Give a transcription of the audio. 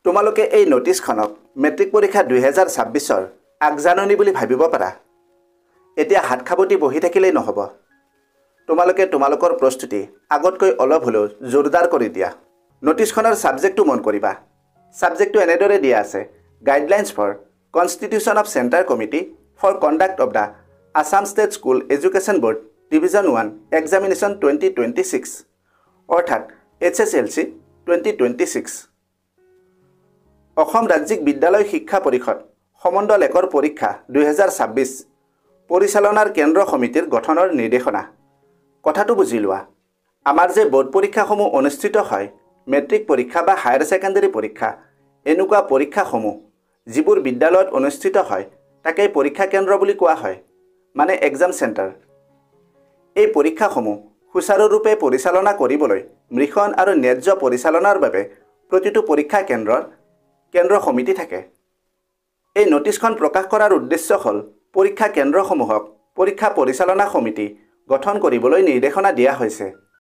তোমালোকে এই নোটিছখনক মেট্ৰিক পৰীক্ষা 2026ৰ আগজাননী বুলি ভাবিব পাৰা। এতিয়া হাত খাবতি বহি থাকিলেই নহ'ব। তোমালোকে তোমালোকৰ প্ৰস্তুতি আগতকৈ অলপ হ'লেও জোৰদাৰ কৰি দিয়া। নোটিছখনৰ ছাবজেক্টটো মন কৰিবা। ছাবজেক্টটো এনেদৰে দিয়া আছে, guidelines for constitution of centre committee for conduct of the Assam state school education board division 1 examination 2026 অৰ্থাৎ HSLC 2026। অসম ৰাজ্যিক বিদ্যালয় শিক্ষা পৰিষদ সমণ্ডল 1ৰ পৰীক্ষা 2026 পৰিচালনাৰ কেন্দ্ৰ সমিতিৰ গঠনৰ নিৰ্দেশনা। কথাটো বুজি লোৱা, আমাৰ যে বোৰ্ড পৰীক্ষাসমূহ অনুষ্ঠিত হয়, মেট্ৰিক পৰীক্ষা বা হায়াৰ ছেকেণ্ডেৰী পৰীক্ষা, এনেকুৱা পৰীক্ষাসমূহ যিবোৰ বিদ্যালয়ত অনুষ্ঠিত হয় তাকেই পৰীক্ষা কেন্দ্ৰ বুলি কোৱা হয়, মানে এক্সাম চেণ্টাৰ। এই পৰীক্ষাসমূহ সুচাৰুৰূপে পৰিচালনা কৰিবলৈ মৃখন আৰু ন্যায্য পৰিচালনাৰ বাবে প্ৰতিটো পৰীক্ষা কেন্দ্ৰ সমিতি থাকে। এই নোটিছখন প্ৰকাশ কৰাৰ উদ্দেশ্য হ'ল পৰীক্ষা কেন্দ্ৰসমূহক পৰীক্ষা পৰিচালনা সমিতি গঠন কৰিবলৈ নিৰ্দেশনা দিয়া হৈছে।